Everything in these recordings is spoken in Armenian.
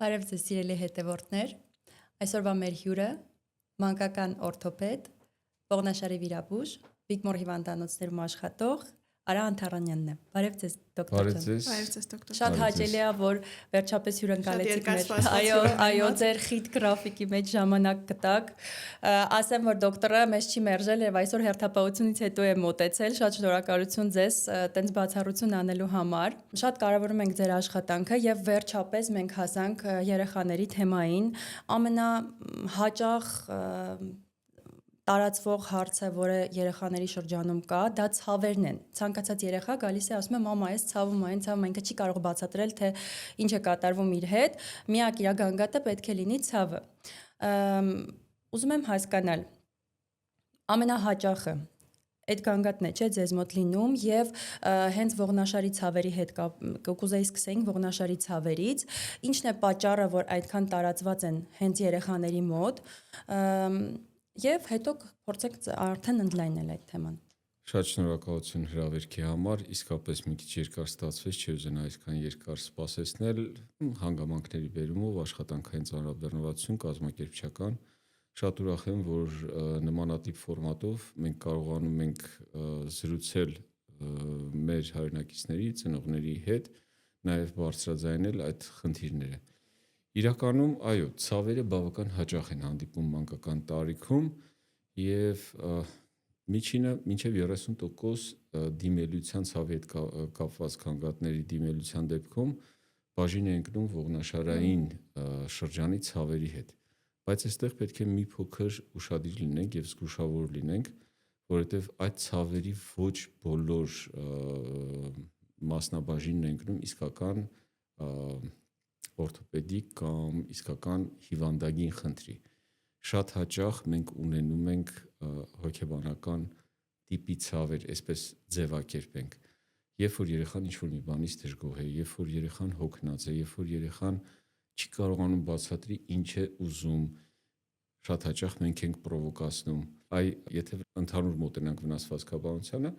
Բարև ձեզ սիրելի հետևորդներ, այսօրվա մեր հյուրը մանկական օրթոպեդ, ողնաշարի վիրաբույժ, Վիկմոր հիվանդանոցներում աշխատող Արա Անթարանյանն է։ Բարև ձեզ դոկտոր ջան։ Բարև ձեզ դոկտոր։ Շատ հաճելի է, որ վերջապես հյուրընկալեցիք մեր։ Այո, ձեր խիտ գրաֆիկի մեջ ժամանակ գտաք։ Ասեմ, որ դոկտորը մեզ չի մերժել եւ այսօր հերթապահությունից հետո է մոտեցել։ Շատ շնորհակալություն ձեզ տենց բացառություն անելու համար։ Շատ կարևորում ենք ձեր աշխատանքը եւ վերջապես մենք հասանք երեխաների թեմային։ Ամենահաճախ տարածվող հարցը, որը երեխաների շրջանում կա, դա ցավերն են։ Ցանկացած երեխա գալիս է, ասում է՝ մամա, ես ցավում եմ, ինքը չի կարող բացատրել, թե ինչ է կատարվում իր հետ։ Միակ իրագանգատը պետք է լինի ցավը։ Ուզում եմ հասկանալ, ամենահաճախը այդ գանգատն է, չէ՞, ձեզ մոտ լինում եւ հենց ողնաշարի ցավերի հետ կուզեի սկսենք ողնաշարի ցավերից։ Ինչն է պատճառը, որ այդքան տարածված են հենց երեխաների մոտ։ Եվ հետո փորձենք արդեն ընդլայնել այդ թեման։ Շատ շնորհակալություն հրավերքի համար, իսկապես մի քիչ երկար ստացվեց, չի ուզենա այսքան երկար սպասեցնել, հանգամանքների բերումով աշխատանքային ծանրաբեռնվածություն, կազմակերպչական։ Շատ ուրախ եմ, որ նմանատիպ ֆորմատով մենք կարողանում ենք զրուցել մեր հայրենակիցների, ծնողների հետ, նաև բարձրաձայնել այդ խնդիրները։ Իրականում, այո, ցավերը բավական հաճախ են հանդիպում մանկական տարիքում եւ միջինը մինչեւ 30% դիմելության ցավի հետ կապված գանգատների դիմելության դեպքում բաժին է ընկնում ողնաշարային շրջանի ցավերի հետ։ Բայց այստեղ պետք է մի փոքր ուշադիր լինենք եւ զգուշավոր լինենք, որովհետեւ այդ ցավերի ոչ բոլոր մասնաբաժինն է ընկնում իսկական օրթոպեդիկ կամ իսկական հիվանդագին խնդրի։ Շատ հաճախ մենք ունենում ենք հոգեբանական տիպի ցավեր, այսպես ձևակերպենք։ Երբ որ երեխան ինչ-որ մի բանից դժգոհ է, երբ որ երեխան հոգնած է, երբ որ երեխան չի կարողանում բացատրի ինչ է ուզում, շատ հաճախ մենք ենք պրովոկացնում։ Եթե ընդհանուր մոտենանք վնասվածքաբանությանը,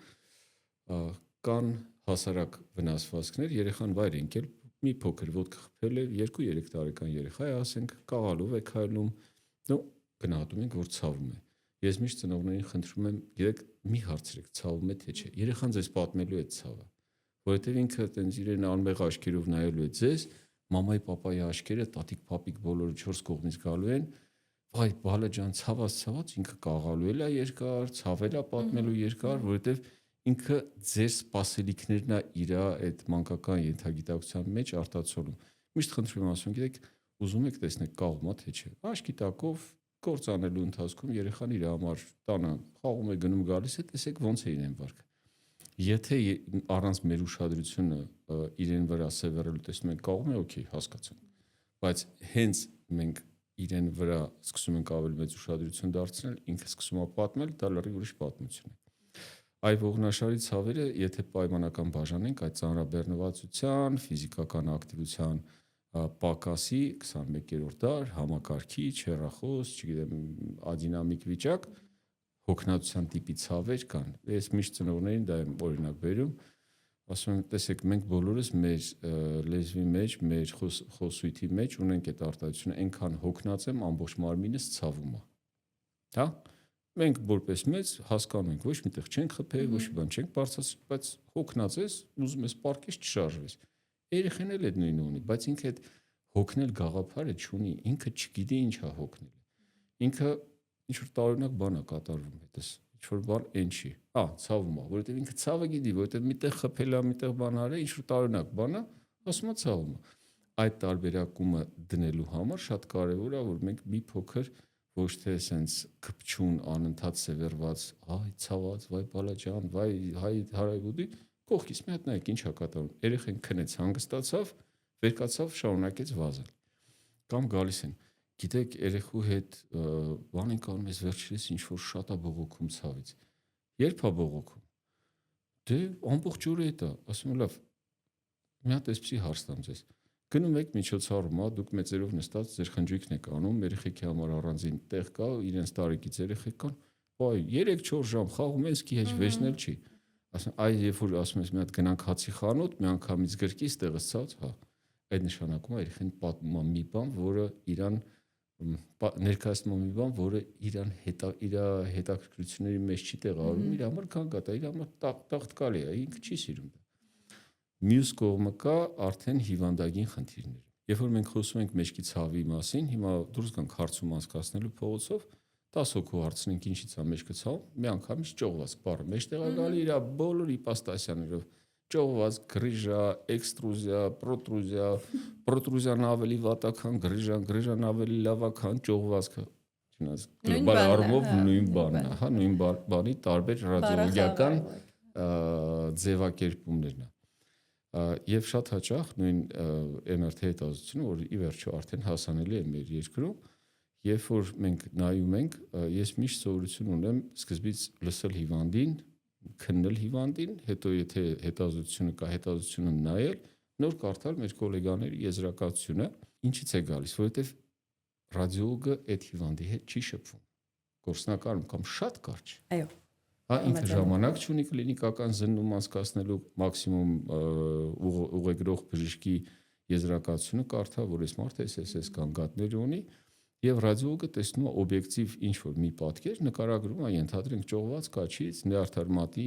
կան հասարակ վնասվածքներ, երեխան վայր է ընկել, մի փոքր ոտքը խփել է, 2-3 տարեկան երեխա է, ասենք, կաղալով է քայլում, գնահատում ենք, որ ցավում է։ Ես միշտ ծնողներին խնդրում եմ, գիտեք, մի հարցրեք, ցավում է թե չէ։ Երեխան ձեզ պատմելու է ցավը, որովհետև ինքը տենց իրեն անմեղ աչքերով նայելու է ձեզ, մամայի, պապայի աչքերը, տատիկ, պապիկ բոլորը 4 կողմից գալու են, վայ, բալա ջան, ցաված, ինքը կաղալու է երկար, ցավել է պատմելու երկար, որովհետև ինքը ձեր սպասելիքներն է իր այդ մանկական ենթագիտակցության մեջ արտացոլում։ Միշտ խնդրում եմ ասում, գիտեք, ուզում եք տեսնեք կաղում է թե չէ։ Աչքի տակով գործ անելու ընթացքում երեխան իր համար տանը խաղում է գնում գալիս է, տեսեք ոնց է իրեն վարքը։ Եթե առանց մեր ուշադրությունը իրեն վրա սևեռելու տեսնում ենք կաղում է, օքեյ, հասկացանք։ Բայց հենց մենք իրեն վրա սկսում ենք ավելի մեծ ուշադրություն դարձնել, ինքը սկսում է պատմել, դա լրիվ ուրիշ պատմություն է։ Այ ողնաշարի ցավերը, եթե պայմանական բաժանենք այդ ծանրաբեռնվածության, ֆիզիկական ակտիվության պակասի 21-րդ դար, համակարգիչ, հեռախոս, չգիտեմ, ադինամիկ վիճակ, հոգնածության տիպի ցավեր կան։ Ես միշտ ծնողներին դա եմ օրինակ բերում, ասում եմ, տեսեք, մենք բոլորս մեր լեզվի մեջ, մեր խոսույթի մեջ ունենք այդ արտահայտությունը, այնքան հոգնած եմ, ամբողջ մարմինս ցավում է։ Հա՞։ Մենք որպես մեծ հասկանում ենք, ոչ միտեղ չենք խփել, ոչ մի բան չենք բարձրացրել, բայց հոգնած ես, ուզում ես պարկես չշարժվես։ Երեխան էլ այդ նույնը ունի, բայց ինքը այդ հոգնել գաղափարը չունի, ինքը չգիտի ինչ է հոգնել։ Ինքը ինչ որ տարօրինակ բան է կատարվում հետս, ինչ որ բան այն չի։ Ցավում է, որովհետև ինքը ցավը գիտի, որովհետև միտեղ խփել է, միտեղ բան արել, ինչ որ տարօրինակ բան է, ասում է ցավում է։ Այդ տարբերակումը դնելու համար շատ կարևոր է, որ մենք մի փոքր ոչ թե sense կպչուն անընդհատ սևեռված, ցաված, վայ բալա ջան, վայ հայ հարայվուդի, կողքից մի հատ նայեք ինչ է կատարում։ Երեխան քնեց, հանգստացավ, վերկացավ, շարունակեց վազել։ Կամ գալիս են, գիտեք, երեխու հետ բան ենք անում, ես վերջերս ինչ որ շատ է բողոքում ցավից։ Երբ է բողոքում։ Դե ամբողջ օրը էդ է, ասում եմ լավ, մի հատ էսպիսի հարց տամ ձեզ։ Գնում եք միջոցառում, դուք մեծերով նստած ձեր խնջույքն եք անում, երեխեքի համար առանձին տեղ կա, իրենց տարեկից երեխեք կան, վայ 3-4 ժամ խաղում են, սկի հեչ վեճնել չի։ Ասում երբ որ ասում ես մի հատ գնանք հացի խանութ, մի անգամից գրկից տեղս ցած, այդ նշանակում է երեխան պատմում է մի բան, որը իրան ներկայացնում մի բան, որը իրան իր հետաքրքրությունների մեջ չի տեղավորում, իր համար գանգատ է, իր համար տաղտկալի է, ինքը չի սիրում դա։ Մյուս կողմը կա արդեն հիվանդագին խնդիրներ։ Երբ որ մենք խոսում ենք մեջքի ցավի մասին, հիմա դուրս գանք հարցում անցկացնելու փողոցով, 10 հոգու հարցնենք ինչից է մեջքը ցավ, մի անգամից ճողված բառը մեջտեղ է գալի իր բոլոր իպաստասյաներով։ Ճողված, գրիժա, էքստրուզիա, պրոտրուզիան ավելի վատական, գրիժան ավելի լավական, ճողվածքը, չնայած գլոբալ առումով նույն բանն է, հա, նույն բանի տարբեր ռադիոլոգիական ձևակերպումներն է։ Եվ շատ հաճախ նույն MRT հետազոտությունը, որ ի վերջո արդեն հասանելի է մեր երկրում, երբ որ մենք նայում ենք, ես միշտ սովորություն ունեմ սկզբից լսել հիվանդին, քննել հիվանդին, հետո եթե հետազոտությունը կա, հետազոտությունը նայել, նոր կարդալ մեր գոլեգաների եզրակացությունը, ինչից է գալիս, որովհետև ռադիոլոգը այդ հիվանդի հետ չի շփվում, գործնականում կամ շատ կարճ։ Այո։ Հա, ինքը ժամանակ չունի կլինիկական զննում անցկացնելու, մաքսիմում ուղեգրող բժշկի եզրակացությունը կարդա, որ այս մարդը SS գանգատներ ունի, եւ ռադիոլոգը տեսնում է օբյեկտիվ ինչ-որ մի պատկեր, նկարագրում է, ենթադրենք ճողված կաչից, նեարթարմատի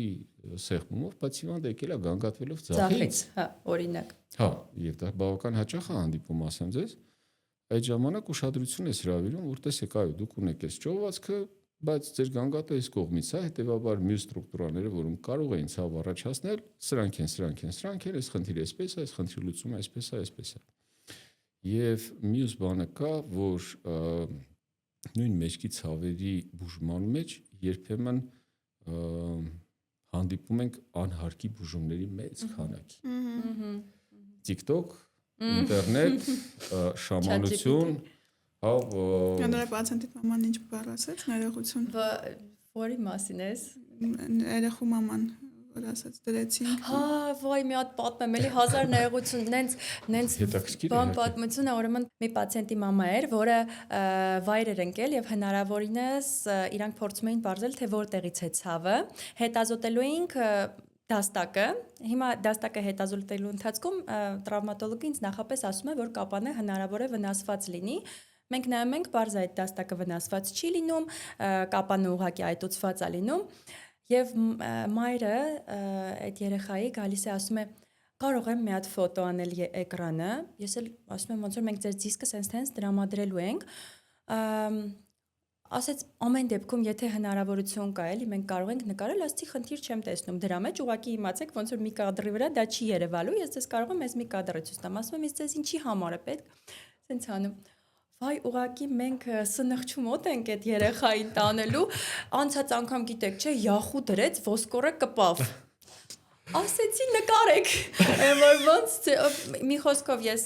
սեղմումով, բայց հիվանդը եկել է գանգատվելով ձախից, հա, օրինակ։ Հա, եւ դա բավական հաճախ է հանդիպում, ասեմ ձեզ, այդ ժամանակ ուշադրություն ես հրավիրում, որ տեսեք, այո, դուք ունեք այս ճողվածքը, բայց ձեր գանգատը այս կողմից է, հետեւաբար մյուս ստրուկտուրաները, որոնք կարող էին ցավ առաջացնել, սրանք են, այս խնդիրը այսպես է, այս խնդրի լուծումը այսպես է։ Եվ մյուս բանը կա, որ նույն մեջքի ցավերի բուժման մեջ երբեմն հանդիպում ենք անհարկի բուժումների մեծ քանակի։ TikTok, ինտերնետ, շամանություն, հա, Նրա պացիենտի մաման ինչ բառ ասաց, ներողություն։ Որի մասին ես։ Երեխու մաման որ ասաց դրեցին։ Հա, ոայ մի հատ պատմեմ, էլի 1000 ներողություն, նենց բան պատմություն է, ուրեմն մի պացիենտի մամա էր, որը վայր էր ընկել եւ հնարավորինս իրանք փորձում էին բարձել, թե որտեղից է ցավը, հետազոտելու էինք դաստակը, հիմա դաստակը հետազոտելու ընթացքում տրավմատոլոգը ինձ նախապես ասում է, որ կապանը հնարավոր է վնասված լինի։ Մենք նայում ենք, բարձ այդ դաստակը վնասված չի լինում, կապանը ուղղակի այտուցված է լինում, եւ մայրը այդ երեխայի գալիս է ասում է, կարող եմ մի հատ ֆոտո անել էկրանը, ես էլ ասում եմ, ոնց որ մենք ձեր դիսկը sense դրամադրելու ենք, ասեց ամեն դեպքում, եթե հնարավորություն կա, էլի մենք կարող ենք նկարել, ասեցի խնդիր չեմ տեսնում, դրա մեջ ուղղակի իմացեք, ոնց որ մի կադրի վրա դա չի երևալու, ես ձեզ կարող եմ այս մի կադրը ցույց տամ, ասում եմ, ես ձեզ ինչի համար է պետք, սենց անում։ Վայ, ուղղակի մենք սնխչու մոտ ենք այդ երեխային տանելու, անցած անգամ գիտեք, չէ, յախու դրեց, ոսկորը կպավ։ Ասեցի նկարեք, որ ոնց մի խոսքով ես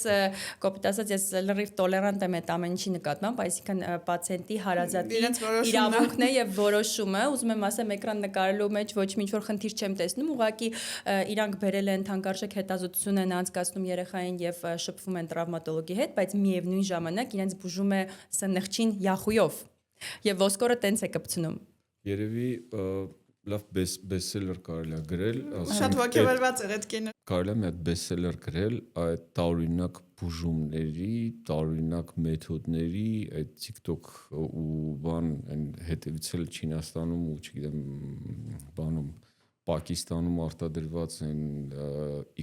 կոպիտ ասած ես լրիվ տոլերանտ եմ այդ ամեն ինչի նկատմամբ, այսինքն պացիենտի հարազատի իրավունքն է եւ որոշումը, ուզում եմ ասեմ էկրան նկարելու մեջ ոչ մի ինչ-որ խնդիր չեմ տեսնում, ուղղակի իրանք բերել են թանկարժեք հետազոտություն են անցկացնում երեխային եւ շփվում են տրավմատոլոգի հետ, բայց միևնույն ժամանակ իրենց բուժում է սնխչին յախույով եւ ոսկորը տենց է կպցնում։ Երևի լավ բեսսելեր կարելի է գրել, շատ ոգևորված էր այդ կինը։ Կարելի է մի հատ բեսսելեր գրել այդ տարօրինակ բուժումների, տարօրինակ մեթոդների, այդ TikTok ու բան այն հետևիցել Չինաստանում ու չգիտեմ բանում Պակիստանում արտադրված են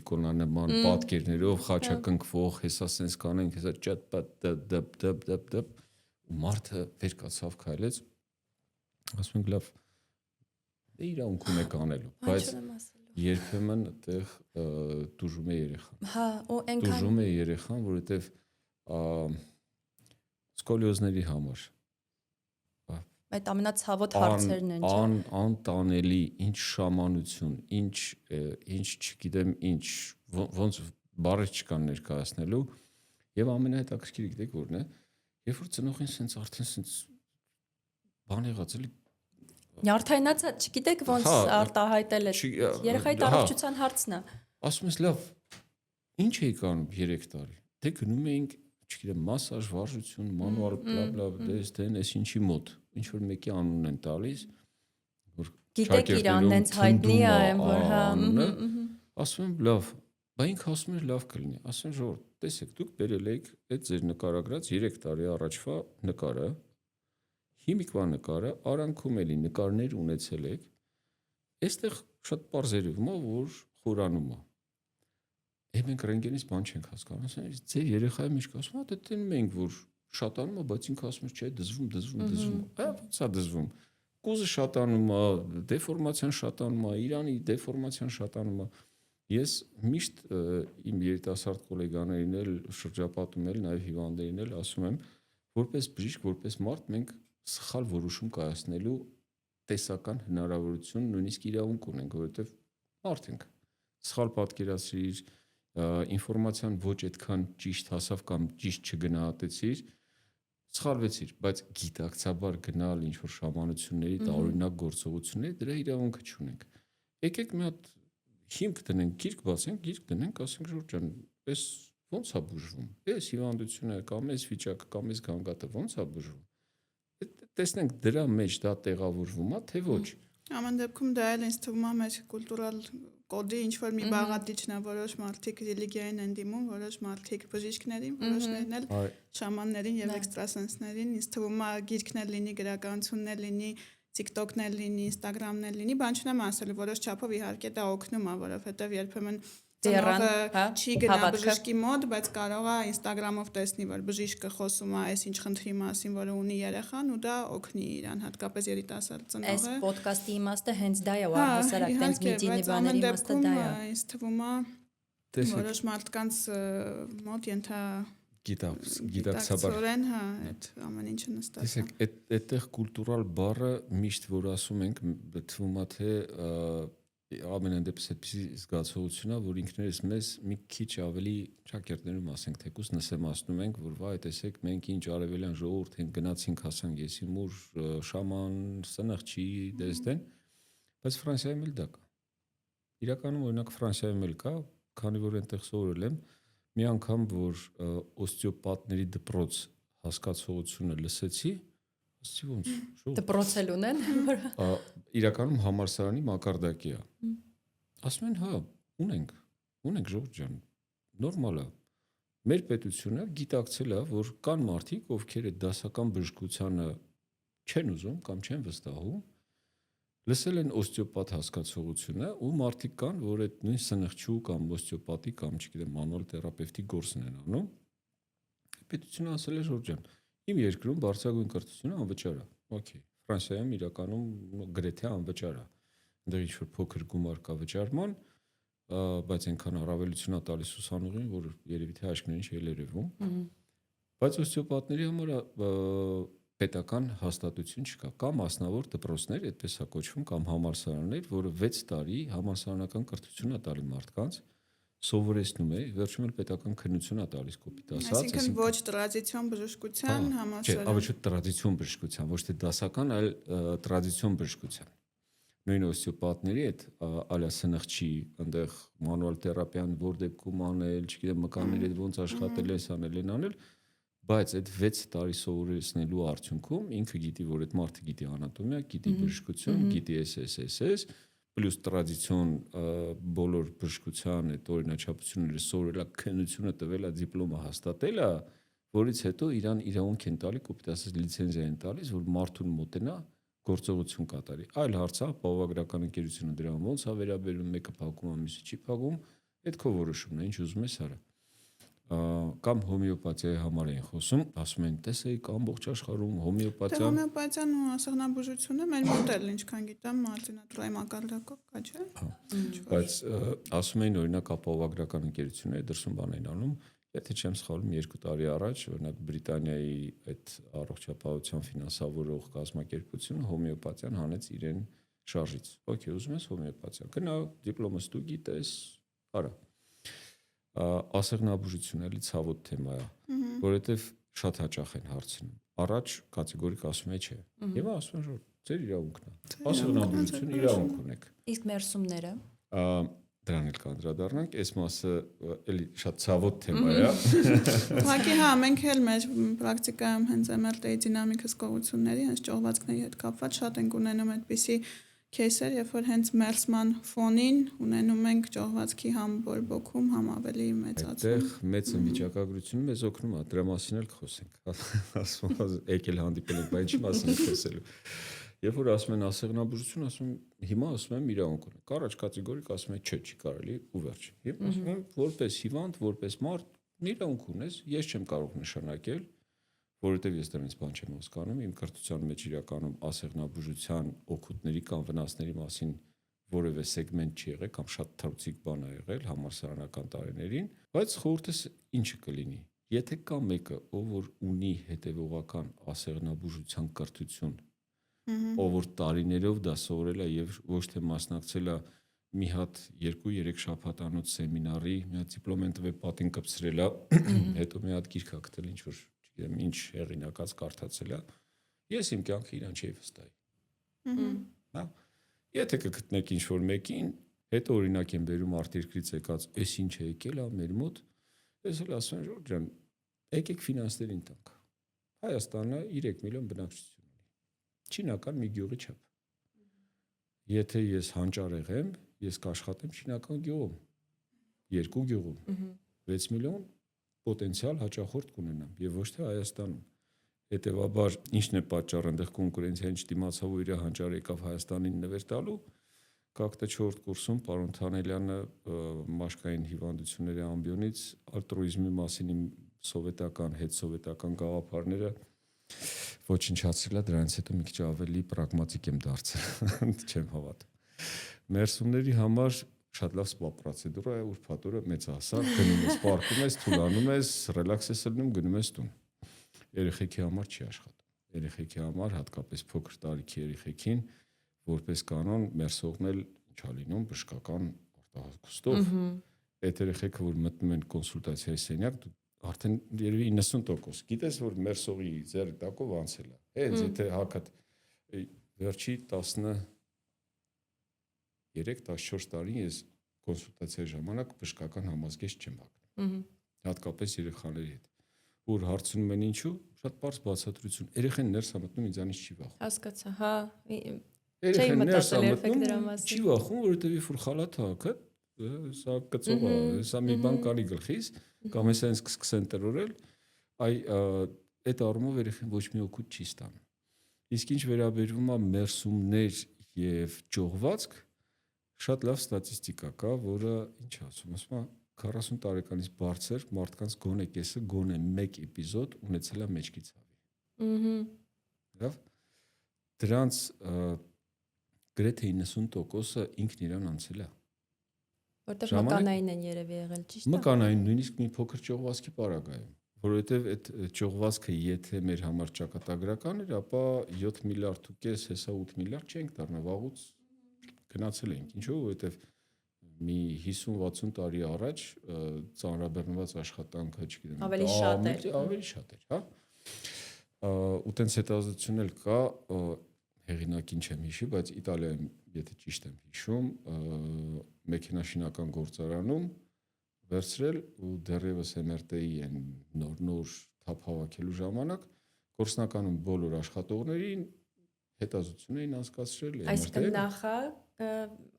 իկոնանման պատկերներով խաչակնքվող, հեսա սենց կանենք, հեսա ճատ դբ ու մարդը վեր կացավ քայլեց, ասում ենք լավ իրավունք ունեք անելու, բայց երբեմն այդտեղ դուժում է երեխան։ Հա, ու այնքան դուժում է երեխան, որովհետև սկոլիոզների համար այդ ամենացավոտ հարցերն են, չէ՞։ Անտանելի, ինչ շամանություն, ինչ չգիտեմ, ինչ ոնց բառեր չկան ներկայացնելու, եւ ամենահետաքրքիրը գիտեք որն է, երբ որ ծնողին սենց արդեն սենց բան եղած էլի Նյարդայնացած, չգիտեք ոնց արտահայտել է։ Երեխայի առողջության հարցն է։ Ասում ես լավ, ինչ էիք անում 3 տարի։ Դե գնում էինք, չգիտեմ, մասաժ, վարժություն, մանուալ, բլա, դեն, այս ինչի մոտ, ինչ որ մեկի անունն են տալիս, որ գիտեք իրան, նենց հայտնի է, որ հա։ Ասում եմ լավ, Բայց ինքը ասում էր լավ կլինի, ասեն ժողովուրդ, տեսեք, դուք բերել եք այդ ձեր նկարագրած 3 տարի առաջվա նկարը, հիմիկվա նկարը, արանքում էլի նկարներ ունեցել եք, այստեղ շատ պարզ երևում է, որ խորանում է։ Մենք ռենտգենից բան չենք հասկանում, ասեն, ձեր երեխայի մեջ ասում, դե տենում ենք, որ շատանում է, բայց ինքը ասում է, չէ, դզվում։ Ո՞նց է դզվում։ Կուզը շատանում է, դեֆորմացիան շատանում է, Իրանի դեֆորմացիան շատանում է։ Ես միշտ իմ երիտասարդ գոլեգաներին էլ շրջապատում էլ, նաև հիվանդներին էլ ասում եմ, որպես բժիշկ, որպես մարդ մենք սխալ որոշում կայացնելու տեսական հնարավորություն, նույնիսկ իրավունք ունենք, որովհետև մարդ ենք։ Սխալ պատկերացրիր, ինֆորմացիան ոչ այդքան ճիշտ հասավ կամ ճիշտ չգնահատեցիր, սխալվեցիր, բայց գիտակցաբար գնալ ինչ-որ շամանությունների, տարօրինակ գործողությունների, դրա իրավունքը չունենք։ Եկեք մի հատ հիմք դնենք, գիրք բացենք, գիրք դնենք, ասենք Ժորժ ջան, էս ո՞նց է բուժվում։ Էս հիվանդությունը կամ էս վիճակը կամ էս գանգատը ո՞նց է բուժվում։ Տեսնենք դրա մեջ դա տեղավորվում է, թե ոչ։ Ամեն դեպքում դա էլ ինձ թվում է մեր կուլտուրալ կոդի ինչ-որ մի բաղադրիչն է, որոշ մարդիկ ռելիգիային են դիմում, որոշ մարդիկ բժիշկներին, որոշներն էլ շամաններին եւ էքստրասենսներին, ինձ թվում է գիրքն էլ լինի, գրականությունն էլ լինի, TikTok-ն էլ լինի, Instagram-ն էլ լինի, բան չունեմ ասելու, որոշ չափով իհարկե դա օգնում է, որովհետեւ երբեմն ծնողը չի գնա բժշկի մոտ, բայց կարող է Instagram-ով տեսնի, որ բժիշկը խոսում է այս ինչ խնդրի մասին, որը ունի երեխան, ու դա օգնի իրան, հատկապես երիտասարդ ծնողը։ Այս ոդկասթի իմաստը հենց դա է, ու առհասարակ տենց միտինի բաների իմաստը դա է։ Ինձ թվում է որոշ մարդկանց մոտ գիտակցաբար այդ ամեն ինչը նստած է։ Տեսեք, այդտեղ կուլտուրալ բառը միշտ որ ասում ենք, թվում է թե ամենայն դեպս այդպիսի զգացողություն է, որ ինքներս մեզ մի քիչ ավելի ճակերտներում ասենք, թեկուզ նսեմացնում ենք, որ վայ, տեսեք, մենք ինչ արևելյան ժողովուրդ ենք գնացինք, հասանք եսիմուր, շաման, սնխչի, դեսդեն, բայց Ֆրանսիայում էլ դա կա։ Իրականում օրինակ Ֆրանսիայում էլ կա, քանի որ այնտեղ սովորել եմ, մի անգամ որ օստեոպատների դպրոց հասկացողությունը լսեցի, ասեցի ոնց, դպրոց էլ ունեն, իրականում համալսարանի մակարդակի է։ Ասում են, հա, ունենք Ժորժ ջան, նորմալ է։ Մեր պետությունը գիտակցել է, որ կան մարդիկ, ովքեր այդ դասական բժշկությանը չեն ուզում կամ չեն վստահում, լսել են օստեոպատ հասկացողությունը ու մարդիկ կան, որ այդ նույն սնխչու կամ օստեոպատի կամ չգիտեմ մանուալ թերապևտի գործն են անում։ Պետությունը ասել է Ժորժ ջան, իմ երկրում բարձրագույն կրթությունը անվճար է։ Okay, Ֆրանսիայում իրականում գրեթե անվճար է։ Այնտեղ ինչ-որ փոքր գումար կա վճարման, բայց այնքան առավելություն է տալիս ուսանողին, որ երևի թե աշկներին չի երևում։ Բայց օստեոպատների համար պետական հաստատություն չկա, կամ մասնավոր դպրոցներ, այդպես է կոչվում, կամ համալսարաններ, որը 6 տարի համալսարանական կրթություն է տալի մարդկանց, սովորեցնում է, վերջում էլ պետական քննություն է տալիս կոպիտ ասած, այսինքն ոչ տրադիցիոն բժշկության համալսարան։ Չէ, ոչ տրադիցիոն բժշկության, ոչ թե դասական, այլ տրադիցիոն բժշկության։ Նույն օստեոպատների այդ ալյա սնխչի, այնտեղ մանուալ թերապիան որ դեպքում անել, չգիտեմ, մկանների հետ ոնց աշխատել ես անել, են անել, բայց այդ 6 տարի սովորեցնելու արդյունքում ինքը գիտի, որ այդ մարդը գիտի անատոմիա, գիտի բժշկություն, գիտի SSSS, պլյուս տրադիցիոն բոլոր բժշկության այդ օրինաչափությունները սովորելա, քննությունը տվելա, դիպլոմը հաստատելա, որից հետո իրան իրավունք են տալի, կոպիտ ասած լիցենզիա են տալիս, որ մարդուն մոտենա գործողություն կատարի։ Այլ հարց է, ապահովագրական ընկերությունը դրան ոնց է վերաբերում, մեկը փակում է, մյուսը չի փակում, այդ քո որոշումն է, ինչ ուզում ես արա։ Կամ հոմեոպաթիայի համար են խոսում, ասում են, տեսեք, ամբողջ աշխարհում հոմեոպաթիան։ Դե հոմեոպաթիան ու ասեղնաբուժությունը մեր մոտ էլ ինչքան գիտեմ, մարտինատուրայի մակարդակով կա, չէ՞։ Բայց ասում են, օրինակ ապահովագրական ընկերությունները դրսում բան են անում, եթե չեմ սխալվում 2 տարի առաջ, օրինակ Բրիտանիայի այդ առողջապահության ֆինանսավորող կազմակերպությունը հոմեոպաթիան հանեց իրեն շարժից։ Okay, ուզում ես հոմեոպաթիա։ Գնա, դիպլոմը ստուգի, տես, արա։ Ասեղնաբուժությունը էլի ցավոտ թեմա է, որովհետև շատ հաճախ են հարցնում։ Առաջ կատեգորիկ ասում է չէ։ Եվ ասում են, որ ձեր իրավունքն է։ Ասեղնաբուժություն իրավունք ունեք։ Իսկ մերսումները Դրան էլ կանդրադառնանք, այս մասը էլի շատ ցավոտ թեմա է։ Ուղղակի հա, մենք էլ մեր պրակտիկայում հենց MRT-ի դինամիկ հսկողությունների, հենց ճողվածքների հետ կապված շատ ենք ունենում այդպիսի քեյսեր, երբ որ հենց մերսման ֆոնին ունենում ենք ճողվածքի համ բորբոքում, համ ավելի մեծացում։ Այդտեղ մեծ վիճակագրությունը մեզ օգնում է, դրա մասին էլ խոսենք։ Ասում եմ, եկել հանդիպել ենք, բայց ինչի մասին ենք խոսելու։ Երբ որ ասում են ասեղնաբուժություն, ասում եմ, հիմա ասում եմ իրավունք ունի։ Կարաչ կատեգորիկ ասում եմ, չէ, չի կարելի ու վերջ։ Եվ ասում եմ, որպես հիվանդ, որպես մարդ իրավունք ունես, ես չեմ կարող նշանակել, որովհետև ես դրանից բան չեմ հասկանում, իմ կրթության մեջ իրականում ասեղնաբուժության օգուտների կամ վնասների մասին որևէ սեգմենտ չի եղել կամ շատ թռուցիկ բան ա եղել համալսարանական տարիներին, բայց խորհուրդս ինչը կլինի։ Եթե կա մեկը, ով որ ունի հետևողական ասեղնաբուժության կրթություն, ով որ տարիներով դա սովորել է եւ ոչ թե մասնակցել է մի հատ 2-3 շաբաթանոց սեմինարի, մի հատ դիպլոմ են տվել, պատին կպցրել է, հետո մի հատ գիրք ակտել, ինչ որ չգիտեմ, ինչ հեղինակած կարդացել է, ես իմ կյանքը իրան չէի վստահի։ Հա։ Եթե կգտնեք ինչ որ մեկին, հետո օրինակ եմ բերում արտերկրից եկած, էս ինչ է եկել է մեր մոտ, ես էլ ասում եմ, Ժորժ ջան, եկեք ֆինանսներին տանք։ Հայաստանը 3 միլիոն բնակչություն ունի։ Չինական մի գյուղի չափ։ Եթե ես հանճարեղ եմ, ես կաշխատեմ չինական գյուղում, 2 գյուղում, 6 միլիոն պոտենցիալ հաճախորդ կունենամ եւ ոչ թե Հայաստանում։ Հետևաբար ինչն է պատճառը, այնտեղ կոնկուրենցիային չդիմացավ ու իր հանճարը եկավ Հայաստանին նվեր տալու։ Կակտը 4-րդ կուրսում պարոն Թանելյանը մաշկային հիվանդությունների ամբիոնից ալտրուիզմի մասին իմ սովետական, հետսովետական գաղափարները ոչնչացրել է, դրանից հետո մի քիչ ավելի պրագմատիկ եմ դարձել, չեմ հավատում։ Մերսումների համար շատ լավ սպա պրոցեդուրա է, ուրբաթ օրը մեծահասակ գնում ես, պարկում ես, թուլանում ես, ռելաքս ես ելնում, գնում ես տուն։ Երեխեքի համար չի աշխատում։ Երեխեքի համար, հատկապես փոքր տարիքի երեխեքին, որպես կանոն մերսողն էլ ինչա լինում բժշկական արտահայտքով։ Այդ երեխեքը, որ մտնում են կոնսուլտացիայի սենյակ, արդեն երևի 90% գիտես, որ մերսողի ձեռի տակով անցել է։ Հենց եթե հակատ վերջի 13-14 տարին ես կոնսուլտացիայի ժամանակ բժշկական համազգեստ չեմ հագնում։ Հատկապես երեխաների հետ։ Որ հարցնում են ինչու, շատ պարզ բացատրություն։ Երեխան ներս է մտնում, ինձանից չի վախում։ Հասկացա, հա։ Երեխան ներս է մտնում, չի վախում, որովհետև երբ խալաթ հագը, սա կծող է, սա մի բան կարի գլխից, կամ հեսա ինձ կսկսեն տրորել, այդ առումով երեխան ոչ մի օգուտ չի ստանում։ Իսկ ինչ վերաբերվում է մերսումներ եւ ճողվածք, շատ լավ ստատիստիկա կա, որը ինչ ասում է 40 տարեկանից բարձր մարդկանց գոնե կեսը գոնե մեկ էպիզոդ ունեցել է մեջքի ցավի։ Լավ։ Դրանց գրեթե 90%-ը ինքն իրան անցել է։ Որտեղ մկանային են երևի եղել, ճիշտ է։ Մկանային նույնիսկ մի փոքր ճողվածքի պարագայում, որովհետև այդ ճողվածքը եթե մեր համար ճակատագրական էր, ապա 7 միլիարդ ու կես, հեսա 8 միլիարդ չենք դառնա, վաղուց գնացել ենք։ Ինչու՞, որովհետև մի 50-60 տարի առաջ ծանրաբեռնված աշխատանքը, չգիտեմ, ավելի շատ էր, հա։ Ու տենց հետազոտություն էլ կա, հեղինակին չեմ հիշի, բայց Իտալիայում, եթե ճիշտ եմ հիշում, մեքենաշինական գործարանում վերցրել ու դեռևս MRT-ի են նոր թափ հավաքելու ժամանակ գործնականում բոլոր աշխատողներին հետազոտություն էին անցկացրել, այսինքն նախա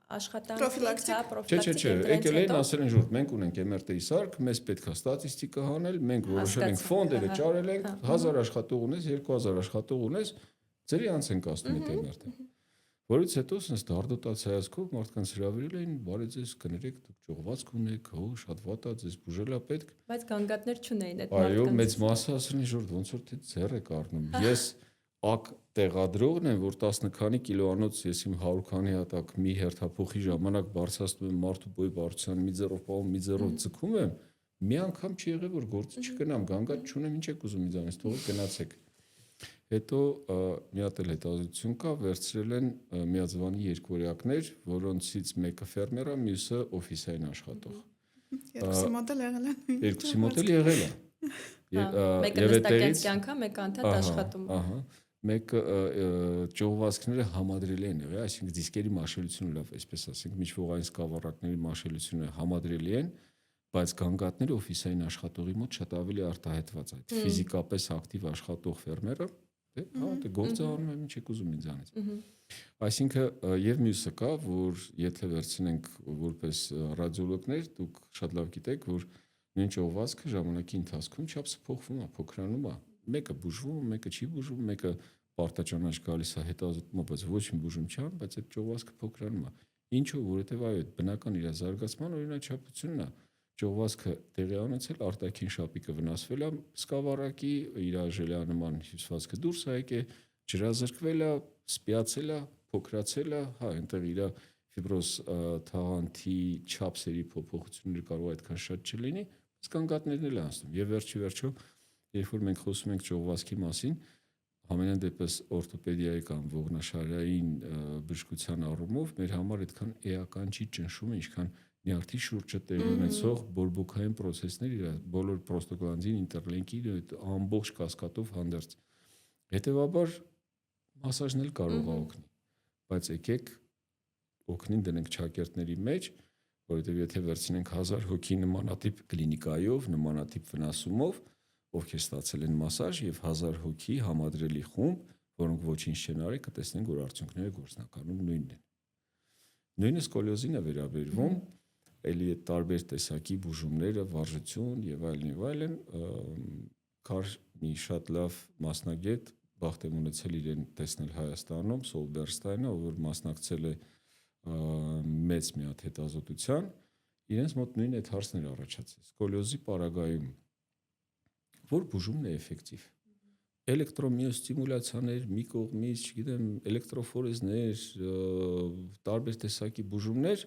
աշխատանքի պրոֆիլակտիկ եկել են ասել են ժողովուրդ մենք ունենք MRT-ի սարք, մեզ պետք է ստատիստիկա հանել, մենք որոշել ենք ֆոնդերը ճարել ենք, 1000 աշխատող ունես, 2000 աշխատող ունես, ձերի անց ենք ասում այդ MRT-ը։ Որից հետո sense դարդոտացիայով մարդկանց հրավիրել էին, բարի ձեզ կներեք, դուք ճողվածք ունեք, հո շատ վատ է, ձեզ բուժել է պետք։ Բայց գանգատներ չունեին այդ մարդկանց։ Այո, մեծ մասը ասել են ժողովուրդ ոնց որ թե ձեռ եք առնում։ Ես ակ տեղադրողն եմ, որ 10 քանի կիլոանոց ես իմ 100 քանի հատակ մի հերթափոխի ժամանակ բարձրացնում եմ մարդու բոյ բարձրության մի ձեռով պահում, մի ձեռով ձգում եմ, մի անգամ չի եղել որ գործը չգնամ, գանգատ չունեմ, ինչ եք ուզում ինձանից, թողեք գնացեք։ Հետո մի հատ էլ հետազոտություն կա, վերցրել են միաձվանի 2 օրինակներ, որոնցից մեկը ֆերմեր է, մյուսը օֆիսային աշխատող։ Երկուսի մոտ էլ եղել է։ Երկուսի մոտ էլ եղել է։ Մեկը նստակյաց կյանքա, մեկը անդադ աշխատում։ Ահա։ Մեկը ճողվածքները համադրելի են եղել, այսինքն դիսկերի մաշելությունը լավ, այսպես ասենք, միջվողային սկավառակների մաշելությունը համադրելի են, բայց գանգատները օֆիսային աշխատողի մոտ շատ ավելի արտահայտված է։ Ֆիզիկապես ակտիվ աշխատող ֆերմերը Դե, հա, դե գործը անում եմ, ինչ եք ուզում ինձանից։ Այսինքն եւ մյուսը կա, որ եթե վերցնենք որպես ռադիոլոգներ, դուք շատ լավ գիտեք, որ նույն ճողվածքը ժամանակի ընթացքում չափսը փոխվում է, փոքրանում է։ Մեկը բուժվում, մեկը չի բուժվում, մեկը պարտաճանաչ գալիս է հետազոտումը, բայց ոչ մի բուժում չան, բայց այդ ճողվածքը փոքրանում է։ Ինչու, որովհետեւ այո, բնական իր զարգացման օրինաչափությունն է։ Ճողվածքը տեղի ունեցել, արտաքին շապիկը վնասվել է, սկավառակի իր ժելյանման հյուսվածքը դուրս է եկել, ջրազրկվել է, սպիացել է, փոքրացել է, հա, այնտեղ իր ֆիբրոզ թաղանթի չափսերի փոփոխությունները կարող է այդքան շատ չլինի, բայց կանգատներն էլ անցնում։ Եվ վերջի, երբ որ մենք խոսում ենք ճողվածքի մասին, ամենայն դեպս օրթոպեդիայի կամ ողնաշարային բժշկության առումով մեր համար այդքան էական չի ճնշումը, ինչքան նյարդի շուրջը տեղի ունեցող բորբոքային process-ներ իր բոլոր պրոստոգլանդին ինտերլինկի ամբողջ կասկադով հանդերձ։ Հետևաբար մասաժն էլ կարող է օգնի, բայց եկեք օգնին դնենք ճակերտների մեջ, որովհետև եթե վերցնենք 1000 հոգի նմանատիպ կլինիկայով, նմանատիպ վնասումով, ովքեր ստացել են մասաժ եւ 1000 հոգի համադրելի խումբ, որոնք ոչինչ չեն արել, կտեսնենք, որ արդյունքները գործնականում նույնն են։ Նույնը սկոլիոզին է վերաբերվում, էլի այդ տարբեր տեսակի բուժումները, վարժություն եւ այլն, կար մի շատ լավ մասնագետ, բախտ եմ ունեցել իրեն տեսնել Հայաստանում, Սոլբերստայնը, ով մասնակցել է մեծ մի հատ հետազոտության, իրենց մոտ նույն այդ հարցներ առաջացել։ Սկոլիոզի պարագայում որ բուժումն է էֆեկտիվ։ Էլեկտրոմիոստիմուլյացիաներ, մի կողմից, չգիտեմ, էլեկտրոֆորեզներ, տարբեր տեսակի բուժումներ,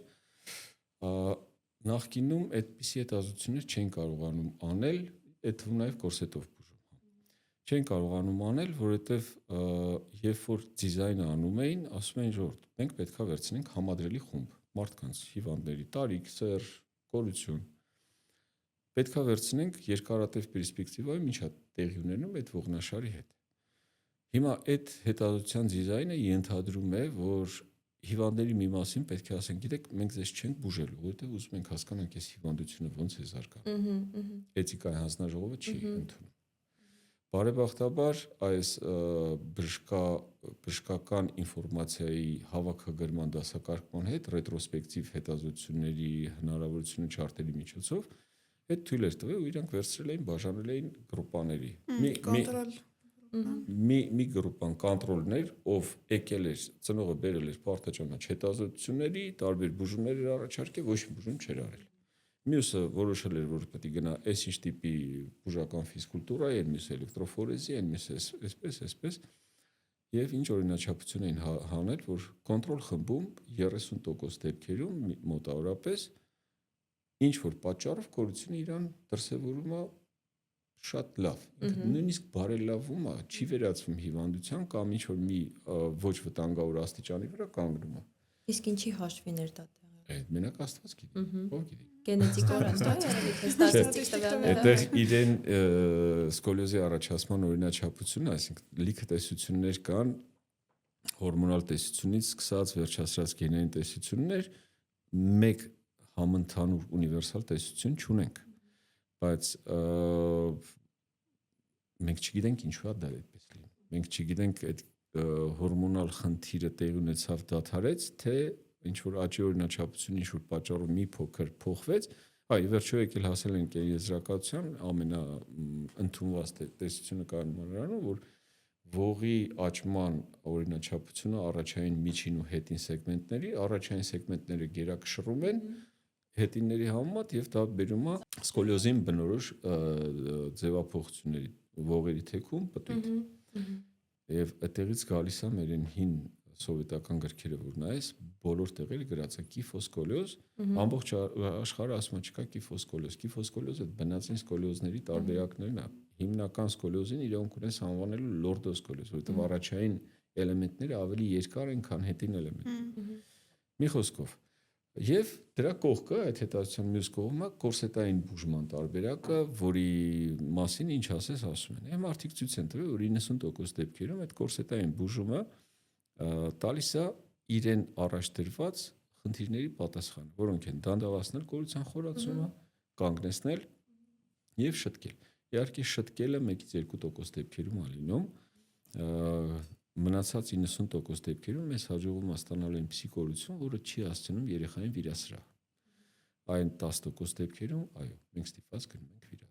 նախկինում այդպիսի հետազոտություններ չեն կարողանում անել, այդ թվում նաև կորսետով բուժում։ Չեն կարողանում անել, որովհետև երբ որ դիզայնը անում էին, ասում էին, որ մենք պետքա վերցնենք համադրելի խումբ, մարդկանց, հիվանդների, տարիք, սեռ, կորություն պետք է վերցնենք երկարատև պերսպեկտիվայում ինչա տեղի ունենում այդ ողնաշարի հետ։ Հիմա այդ հետազոտության դիզայնը ենթադրում է, որ հիվանդների մի մասին պետք է ասենք, գիտեք, մենք ձեզ չենք բուժելու, որովհետև ուզում ենք հասկանանք այս հիվանդությունը ոնց է զարգանում։ Էթիկայի հանձնաժողովը չի ընդունում։ Բարեբախտաբար այս բժշկական ինֆորմացիայի հավաքագրման դասակարգման հետ ռետրոսպեկտիվ հետազոտությունների հնարավորությունը չարտերի միջոցով այդ թույլ էր տվել ու իրանք վերցրել էին, բաժանել էին գրուպաների։ Մի գրուպան կոնտրոլներ, ով եկել էր, ծնողը բերել էր պարտաճանաչ հետազոտությունների, տարբեր բուժումներ էր առաջարկել, ոչ մի բուժում չէր արել։ Մյուսը որոշել էր, որ պետք է գնա այս ինչ տիպի բուժական ֆիզկուլտուրայի, այն մյուսը էլեկտրոֆորեզի, այն մյուսը այսպես, եւ ինչ օրինաչափություն էին հանել, որ կոնտրոլ խմբում 30% դեպքերում մոտավորապես ինչ որ պատճառով կորությունը իրան դրսևորում է շատ լավ, նույնիսկ բարելավում է, չի վերածվում հիվանդության կամ ինչ որ մի ոչ վտանգավոր աստիճանի վրա կանգնում է։ Իսկ ինչի հաշվիներ դա տեղը։ Այդ մենակ Աստված գիտի, ով գիտի։ Գենետիկորեն դա երևի թե ստատիստիկ տվյալները։ Այդտեղ իրեն սկոլիոզի առաջացման օրինաչափությունը, այսինքն լիքը տեսություններ կան, հորմոնալ տեսությունից սկսած վերջացրած գենային տեսություններ, մեկ համընդհանուր ունիվերսալ տեսություն չունենք, բայց մենք չգիտենք ինչու է դա այդպես լինում։ Մենք չգիտենք այդ հորմոնալ խնդիրը տեղի ունեցավ դադարեց, թե ինչ որ աճի օրինաչափություն ինչ որ պատճառով մի փոքր փոխվեց, այ վերջո եկել հասել ենք եզրակացության ամենաընդունված տեսությունը կայանում նրանում, որ ողի աճման օրինաչափությունը առաջային միջին ու հետին սեգմենտների, առաջային սեգմենտները գերակշռում են հետինների համեմատ եւ դա բերում է սկոլիոզին բնորոշ ձևափոխությունների ողերի թեքում պտույտ։ Եվ այդտեղից գալիս է մեր հին սովետական գրքերը, որ նայես, բոլոր տեղերը գրած է կիֆոսկոլիոզ, ամբողջ աշխարհը ասում է չկա կիֆոսկոլիոզ։ Կիֆոսկոլիոզը բնածին սկոլիոզների տարբերակներն է։ Հիմնական սկոլիոզին իրենք ունեն անվանելու լորդոսկոլիոզ, որովհետև առաջային էլեմենտները ավելի երկար են, քան հետին էլեմենտները։ Մի խոսքով, եւ դրա կողքը այդ հետազոտության մյուս կողմը կորսետային բուժման տարբերակը, որի մասին ինչ ասես ասում են։ Այն մարդիկ ցույց են տվել, որ 90% դեպքերում այդ կորսետային բուժումը տալիս է իրեն առաջ դրված խնդիրների պատասխան, որոնք են դանդաղացնել կորության խորացումը, կանգնեցնել եւ շտկել։ Իհարկե շտկելը 1-2% դեպքերում է լինում, մնացած 90% դեպքերում մեզ հաջողվում է ստանալ այնպիսի կորություն, որը չի հասցնում երեխային վիրասրահ։ Այն 10% դեպքերում, այո, մենք ստիպված գնում ենք վիրահատության։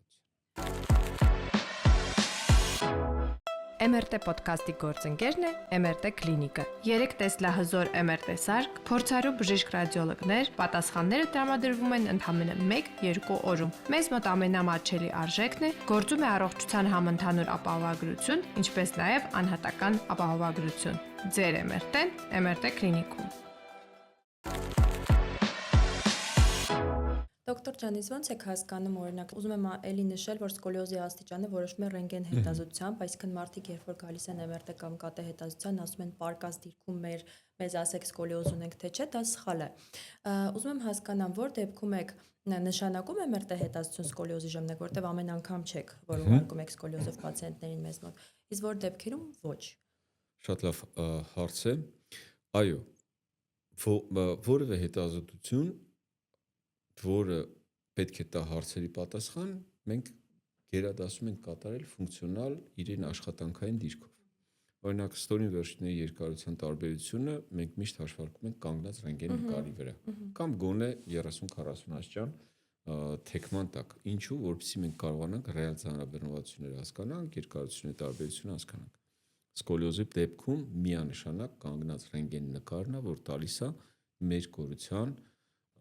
MRT ոդքասթի գործընկերն է MRT Կլինիկը։ 3 տեսլահզոր MRT սարք, փորձառու բժիշկ ռադիոլոգներ, պատասխանները տրամադրվում են ընդամենը 1-2 օրում։ Մեզ մոտ ամենամատչելի արժեքն է, գործում է առողջության համընդհանուր ապահովագրություն, ինչպես նաև անհատական ապահովագրություն։ Ձեր MRT-ն MRT Կլինիկում։ Դոկտոր ջան, իսկ ո՞նց եք հասկանում, օրինակ, ուզում եմ էլի նշել, որ սկոլիոզի աստիճանը որոշվում է ռենտգեն հետազոտությամբ, այսինքն մարդիկ երբ որ գալիս են MRT կամ ԿՏ հետազոտության, ասում են պարկած դիրքում մեզ ասեք սկոլիոզ ունենք թե չէ, դա սխալ է։ Ուզում եմ հասկանամ, որ դեպքում եք նշանակում MRT հետազոտություն սկոլիոզի ժամանակ, որտեղ ամեն անգամ չեք, որ ուղարկում եք սկոլիոզով պացիենտներին մեզ մոտ, իսկ որ դեպքերում ոչ։ Շատ լավ հարց է։ Այո, որևէ հետազոտություն, որը պետք է տա հարցերի պատասխան, մենք գերադասում ենք կատարել ֆունկցիոնալ իրեն աշխատանքային դիրքով։ Օրինակ, ստորին վերջինների երկարության տարբերությունը մենք միշտ հաշվարկում ենք կանգնած ռենտգեն նկարի վրա, կամ գոնե 30-40 աստիճան թեքման տակ։ Ինչու, որպեսզի մենք կարողանանք ռեալ ծանրաբեռնվածությունները հասկանանք, երկարությունների տարբերությունը հասկանանք։ Սկոլիոզի դեպքում միանշանակ կանգնած ռենտգեն նկարն է, որ տալիս է մեր կորության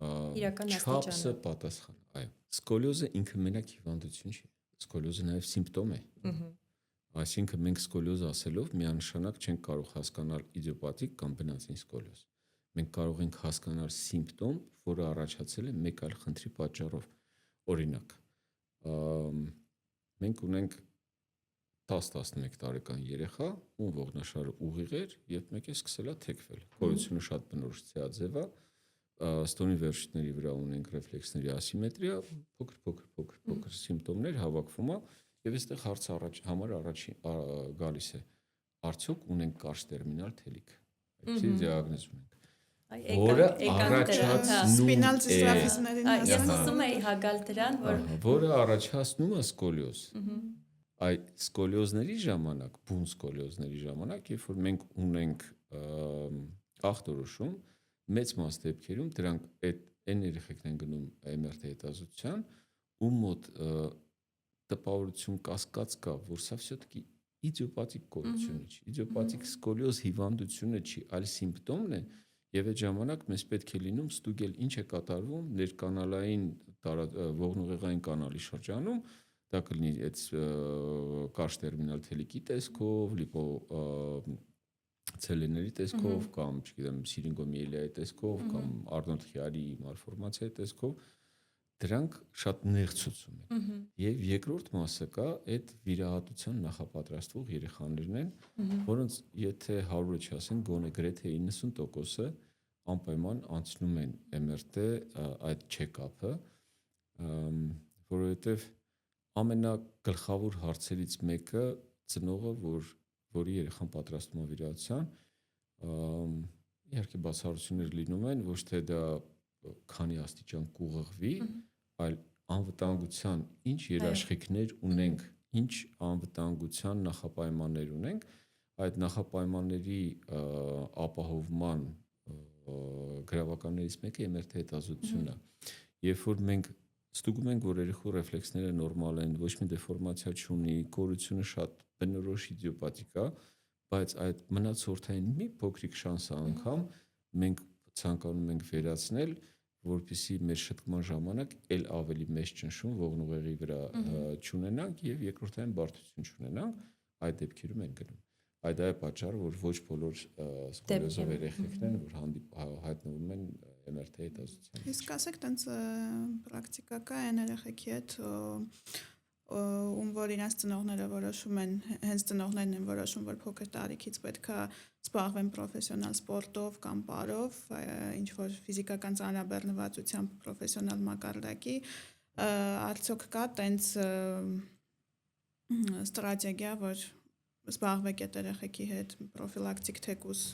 չափսը պատասխան։ Այո, սկոլիոզը ինքը մենակ հիվանդություն չի, սկոլիոզը նաև սիմպտոմ է։ Այսինքն մենք սկոլիոզ ասելով միանշանակ չենք կարող հասկանալ իդիոպաթիկ կամ բնածին սկոլիոզ։ Մենք կարող ենք հասկանալ սիմպտոմ, որը առաջացել է մեկ այլ խնդրի պատճառով։ Օրինակ, մենք ունենք 10-11 տարեկան երեխա, ում ողնաշարը ուղիղ էր, եւ մեկ է սկսել է թեքվել։ Կորությունը շատ բնորոշ ցեաձև է, ստոնի վերջինների վրա ունենք ռեֆլեքսների ասիմետրիա, փոքր սիմպտոմներ հավաքվում է, եւ այստեղ հարցը առաջին գալիս է. արդյոք ունենք կարճ տերմինալ թելիկ։ Այսինքն դիագնոզ ունենք։ Որը առաջացնում սպինալ դիստրոֆիզմներին Ես ասում եի հագալ դրան, որը առաջացնում է սկոլիոզ։ Այդ սկոլիոզների ժամանակ, բուն սկոլիոզների ժամանակ, երբ որ մենք ունենք ախտորոշում, մեծ մաս դեպքերում դրանք այն երեխեքն են գնում MRT հետազոտության, ում մոտ տպավորություն կասկած կա, որ սա все-таки իդիոպաթիկ կորությունը չի, իդիոպաթիկ սկոլիոզ հիվանդությունը չի, այլ սիմպտոմն է, եւ այդ ժամանակ մեզ պետք է լինում ստուգել ինչ է կատարվում ներկանալային ողնուղեղային կանալի շրջանում, դա կլինի այդ կարճ տերմինալ թելիկի տեսքով, լիպո ցելների տեսքով կամ, չգիտեմ, սիրինգոմիելիայի տեսքով կամ Արնոլդ Խիարի մալֆորմացիայի տեսքով, դրանք շատ նեղցուցում են։ Եվ երկրորդ մասը կա, այդ վիրահատության նախապատրաստվող երեխաներն են, որոնց եթե 100-ը չասեն, գոնե գրեթե 90%-ը անպայման անցնում են MRT այդ check-up-ը, որովհետև ամենագլխավոր հարցերից մեկը ծնողը, որի երեխան պատրաստվում է վիրահատության, իհարկե բացառություններ լինում են, ոչ թե դա քանի աստիճան կուղղվի, այլ անվտանգության ինչ երաշխիքներ ունենք, ինչ անվտանգության նախապայմաններ ունենք, այդ նախապայմանների ապահովման գրավականներից մեկը MRT հետազոտությունն է։ Երբ որ մենք ստուգում ենք, որ երեխու ռեֆլեքսները նորմալ են, ոչ մի դեֆորմացիա չունի, կորությունը շատ բնորոշ իդիոպաթիկ է, բայց այդ մնացորդային մի փոքրիկ շանսը անգամ մենք ցանկանում ենք վերացնել, որպեսզի մեր շտկման ժամանակ էլ ավելի մեծ ճնշում ողնուղեղի վրա չունենանք եւ երկրորդային բարդություն չունենանք, այդ դեպքերում ենք գնում։ Այդ է պատճառը, որ ոչ բոլոր սկոլիոզով երեխեքն են, որ հայտնվում են MRT հետազոտության։ Իսկ ասեք, տենց պրակտիկա կա այն երեխեքի հետ, ում որ իրենց ծնողները որոշում են, հենց ծնողներն են որոշում, որ փոքր տարիքից պետք է զբաղվեն պրոֆեսիոնալ սպորտով կամ պարով, ինչ որ ֆիզիկական ծանրաբեռնվածությամբ պրոֆեսիոնալ մակարդակի, արդյոք կա տենց ստրատեգիա, որ զբաղվեք այդ երեխեքի հետ պրոֆիլակտիկ թեկուզ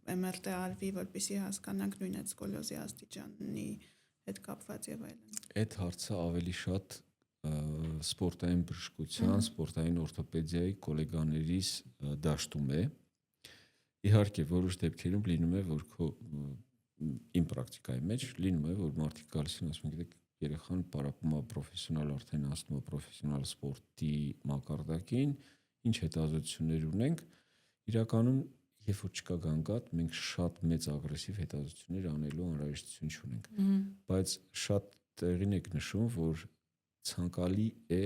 MRT արվի, որպեսզի հասկանանք նույն այդ սկոլիոզի աստիճանի հետ կապված եւ այլն։ Այդ հարցը ավելի շատ սպորտային բժշկության, սպորտային օրթոպեդիայի գոլեգաներիս դաշտում է։ Իհարկե, որոշ դեպքերում լինում է, որ իմ պրակտիկայի մեջ լինում է, որ մարդիկ գալիս են ասում են, գիտեք, երեխան պարապում է պրոֆեսիոնալ, արդեն հասնում է պրոֆեսիոնալ սպորտի մակարդակին, ինչ հետազոտություններ ունենք, իրականում երբ որ չկա գանգատ, մենք շատ մեծ ագրեսիվ հետազոտություններ անելու անհրաժեշտություն չունենք, բայց շատ տեղին եք նշում, որ ցանկալի է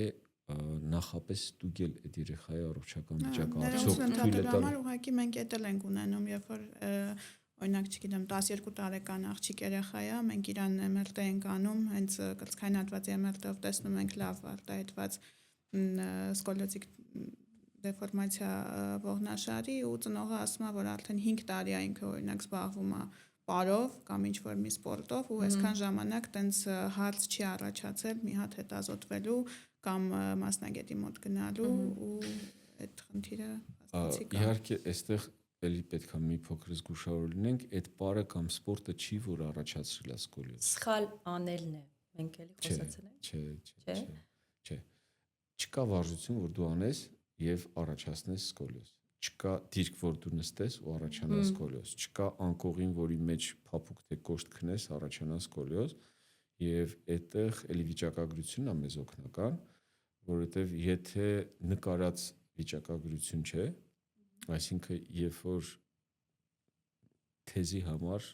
նախապես ստուգել այդ երեխայի առողջական վիճակը, արդյոք թույլ է տալ։ Ուղղակի մենք էտել ենք ունենում, երբ որ օրինակ, չգիտեմ, 12 տարեկան աղջիկ երեխա է, մենք իրան MRT ենք անում, հենց կլցքայնատված MRT-ով տեսնում ենք լավ արտահայտված սկոլիոզիկ դեֆորմացիա ողնաշարի ու ծնողը ասում է, որ արդեն 5 տարի է ինքը օրինակ զբաղվում է պարով կամ ինչ-որ մի սպորտով ու այսքան ժամանակ տենց հարց չի առաջացել մի հատ հետազոտվելու կամ մասնագետի մոտ գնալու ու այդ խնդիրը հասցի կա։ Իհարկե, այստեղ էլի պետք է մի փոքր զգուշավոր լինենք, այդ պարը կամ սպորտը չի, որ առաջացրել է սկոլիոզ։ Սխալ անելն է։ Մենք էլի խոսացել ենք։ Չէ։ Չկա վարժություն, որ դու անես եւ առաջացնես սկոլիոզ։ Չկա դիրք, որ դու նստես ու առաջանա սկոլիոզ։ Չկա անկողին, որի մեջ փափուկ թե կոշտ քնես, առաջանա սկոլիոզ, եւ այդտեղ էլի վիճակագրությունն է մեզ օգնական, որովհետեւ եթե նկարած վիճակագրություն չէ, այսինքն երբ որ թեզի համար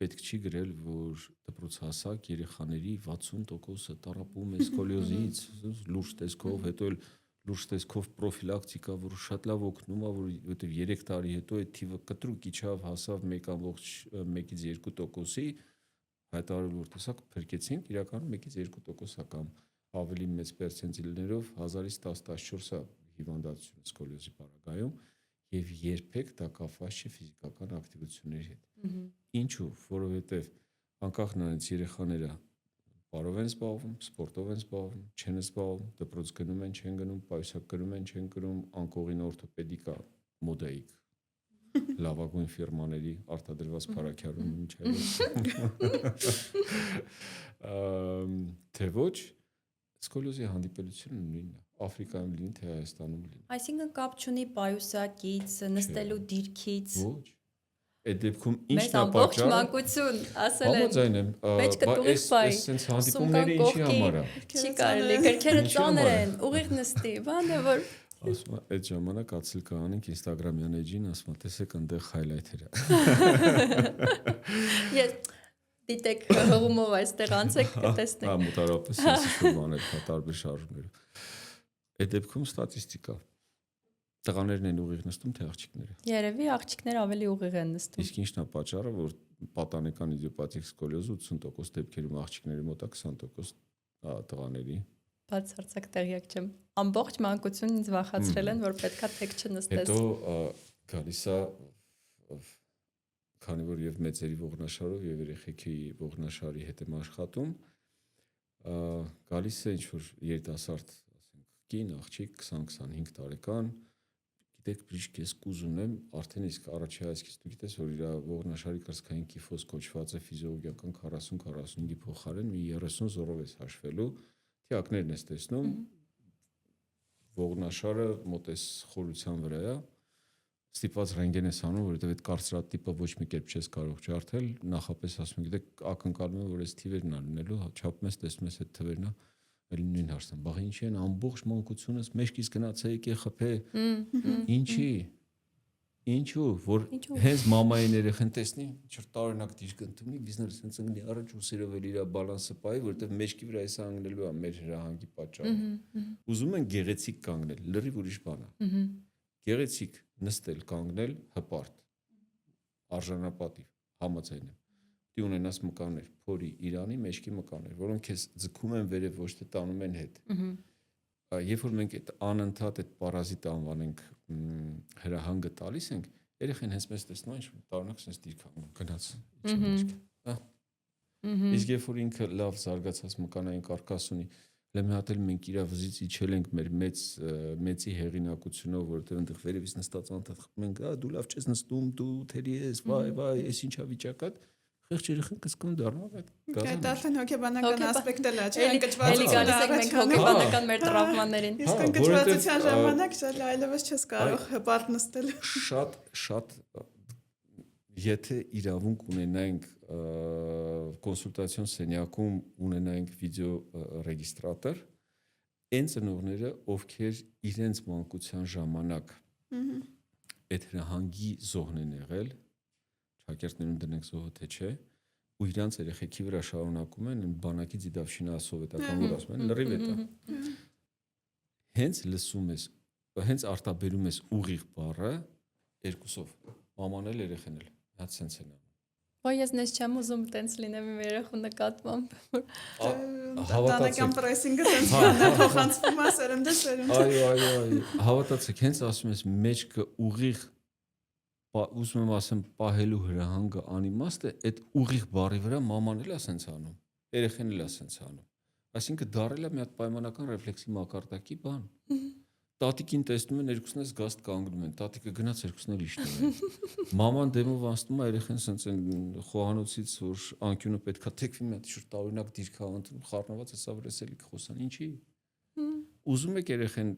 պետք չի գրել, որ դպրոցահասակ երեխաների 60%-ը տառապում է սկոլիոզից, լուրջ տեսքով, հետո էլ լուրջ տեսքով պրոֆիլակտիկա, որ շատ լավ օգնում է, որովհետև 3 տարի հետո այդ թիվը կտրուկ իջավ, հասավ 1.1-ից 2%-ի, հայտարարել որ տեսակ փրկեցինք, իրականում 1-ից 2% կամ ավելի մեծ պերցենտիլներով 1000-ից 10-14-ը հիվանդացությունը սկոլիոզի պարագայում եւ երբեք դա կապված չի ֆիզիկական ակտիվությունների հետ։ Ինչու՞, որովհետեւ անկախ նրանից երեխաները պարով են զբաղվում, սպորտով են զբաղվում, չեն զբաղվում, դպրոց գնում են, չեն գնում, պայուսակ կրում են, չեն կրում, անկողին օրթոպեդիկա, մոդայիկ, լավագույն ֆիրմաների արտադրված փարաքյարում ինչ թե ոչ, սկոլիոզի հանդիպելությունը նույնն է, Աֆրիկայում լինի, թե Հայաստանում լինի։ Այսինքն կապ չունի պայուսակից, նստելու դիրքից։ Ոչ։ Այդ դեպքում ինչն է պատճառը։ Մեզ ամբողջ մանկություն ասել են։ Համաձայն եմ, բայց այս sense հանդիպումները ինչի համար է։ Չի կարելի, գրքերը ծանր են, ուղիղ նստի, բանը որ ասում է այդ ժամանակ ացել կանենք Instagram-յան էջին, ասում է տեսեք այնտեղ highlight-երը։ Ես դիտեք հողումով այստեղ անցեք կտեսնեք։ Հա, մոտարապես ինչ-որ բաներ կա տարբեր շարժումներով։ Այդ դեպքում ստատիստիկա տղաներն են ուղիղ նստում, թե աղջիկները։ Երևի աղջիկները ավելի ուղիղ են նստում։ Իսկ ինչն է պատճառը, որ պատանեկան իդիոպաթիկ սկոլիոզը 80% դեպքերում աղջիկների մոտ է, 20% տղաների։ Բացարձակ տեղյակ չեմ։ Ամբողջ մանկությունն ինձ վախացրել են, որ պետքա թեք չնստես։ Հետո գալիս է, քանի որ եւ մեծերի ողնաշարով եւ երեխեքի ողնաշարի հետ եմ աշխատում, գալիս է ինչ-որ երիտասարդ, ասենք, կին, աղջիկ 20-25 տարեկան, գիտեք, բժիշկ ես կուզում եմ, արդեն իսկ առաջի հայացքից դու գիտես, որ իր ողնաշարի կրծքային կիֆոզ կոչված է ֆիզիոլոգիական 40-45-ի փոխարեն մի 30 զորով ես հաշվելու, թիակներն ես տեսնում, ողնաշարը մոտ էս խորության վրա է, ստիպված ռենտգեն ես անում, որովհետև այդ կարծրատիպը ոչ մի կերպ չես կարող ջարդել, նախապես ասում եմ, գիտեք, ակնկալում եմ, որ այս թիվերն ա լինելու, չափում ես, տեսնում ես այդ թվերն ա, այլ նույն հարցն, բաղ ինչի են ամբողջ մանկությունս մեջքից գնացա եկե խփե, ինչի, ինչու, որ հենց մամային երեխան տեսնի, ինչ-որ տարօրինակ դիրք ընդունի, վիզները սենց ընկնի առաջ ու սիրովել իր բալանսը պայի, որովհետև մեջքի վրա էսա անգնելու է մեր հրահանգի պատճառով։ Ուզում են գեղեցիկ կանգնել, լրիվ ուրիշ բան է։ Գեղեցիկ նստել, կանգնել, հպարտ, արժանապատիվ, համաձայն եմ։ Դու ունենաս մկաններ, փորի, իրանի, մեջքի մկաններ, որոնք քեզ ձգում են վերև, ոչ թե տանում են հետ։ Երբ որ մենք այդ անընդհատ այդ պարազիտ անվանենք հրահանգը տալիս ենք, երեխան հենց մեզ տեսնում ինչ տարօրինակ sense դիրք անում, գնաց իջա մեջքը։ Իսկ երբ որ ինքը լավ զարգացած մկանային կարկաս ունի, մի հատ էլ մենք իր վզից իջել ենք մեր մեծի հեղինակությունով, որովհետև այնտեղ վերևից նստած անընդհատ խփում ենք, դու լավ չես նստում, դու թերի ես, վայ, այս ինչա վիճակա։ խեղճ երեխան կսկում դառնալ այդ գազանը։ Դա արդեն հոգեբանական ասպեկտը լա, չէ՞, Էլի գալիս ենք մենք հոգեբանական մեր տրավմաներին։ Իսկ ընկճվածության ժամանակ շատ այլևս չես կարող հպարտ նստել։ Շատ եթե իրավունք ունենայինք կոնսուլտացիոն սենյակում ունենայինք վիդեո ռեգիստրատոր, այն ծնողները, ովքեր իրենց մանկության ժամանակ այդ հրահանգի զոհն են եղել, շակերտներում դնենք զոհը թե չէ, ու իրանց երեխեքի վրա շարունակում են բանակի դիդավշինա սովետական որ ասում են լրիվ է դա։ Հենց լսում ես, հենց արտաբերում ես ուղիղ բառը երկուսով, մաման էլ երեխան էլ, հատ սենց են անում։ Ոայ ես նես չեմ ուզում տենց լինեմ իմ երեխու նկատմամբ։ Տանական պրեսինգը տենց բանը փոխանցվում է սերնդը սերունդ։ Այո, հավատացեք, հենց ասում ես մեջքը ուղիղ ուզում եմ ասեմ պահելու հրահանգը անիմաստ է, այդ ուղիղ բառի վրա մաման էլ է սենց անում, երեխան էլ է սենց անում։ Այսինքն դարել է մի հատ պայմանական ռեֆլեքսի մակարդակի բան։ Տատիկին տեսնում են երկուսն էլ զգաստ կանգնում են, տատիկը գնաց երկուսն էլ իջնում են։ Մաման դեմով անցնում է, երեխան սենց են խոհանոցից որ անկյունը պետքա թեքվի մի հատ շուտ տարօրինակ դիրք հավանտում խառնված է սա վրեսելի կխոսան, ինչի։ Ուզում եք երեխան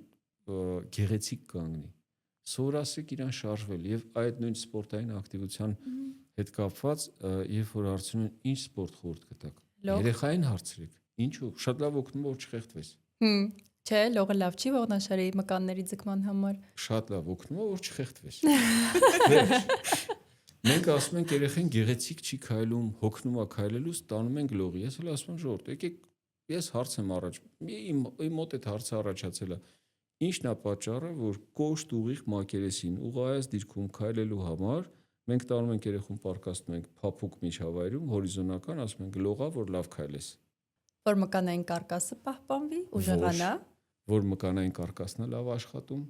գեղեցիկ կանգնի։ Սովորացրեք իրան շարժվել եւ այդ նույն սպորտային ակտիվության հետ կապված, երբ որ հարցնում են ինչ սպորտ խորհուրդ կտաք, երեխային հարցրեք, ինչու, շատ լավ օգնում որ չխեղդվես։ Չէ, լողը լավ չի ողնաշարի մկանների ձգման համար։ Շատ լավ օգնում որ չխեղդվես։ Մենք ասում ենք երեխան գեղեցիկ չի քայլում, հոգնում է քայլելուց, տանում ենք լողի։ Ես էլ ասում եմ ժողովուրդ, եկեք ես հարց եմ առաջ, իմ մոտ այդ հարցը առաջացել է։ Ինչն է պատճառը, որ կոշտ ուղիղ մակերեսին ուղղայած դիրքում քայլելու համար մենք տանում ենք երեխուն պարկասնում ենք փափուկ միջավայրում հորիզոնական, ասում ենք լողա, որ լավ քայլես։ Որ մկանային կարկասը պահպանվի, ուժեղանա։ Որ մկանային կարկասն է լավ աշխատում։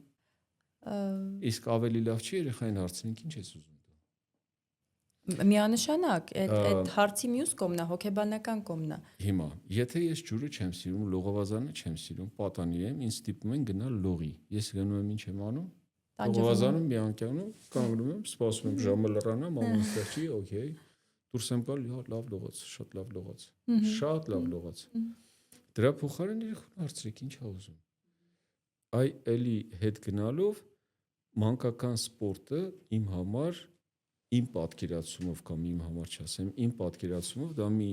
Իսկ ավելի լավ չի երեխային հարցնենք ինչ ես ուզում դու։ Միանշանակ, այդ հարցի մյուս կողմն է, հոգեբանական կողմն է։ Հիմա, եթե ես ջուրը չեմ սիրում, լողավազանը չեմ սիրում, պատանի եմ, ինձ ստիպում են գնալ լողի։ Ես գնում եմ ինչ եմ անում։ Լողավազանում մի անկյանում կանգնում եմ, սպասում եմ ժամը լռանա, մաման ստեղ չի, օքեյ։ Դուրս եմ գալ, լավ լողաց, շատ լավ լողաց։ Շատ լավ լողաց։ Դրա փոխարեն երեխան հարցրեք ինչ ա ուզում։ Այ էլի հետ գնալով մանկական սպորտը իմ համար իմ պատկերացումով կամ իմ համար չասեմ, իմ պատկերացումով դա մի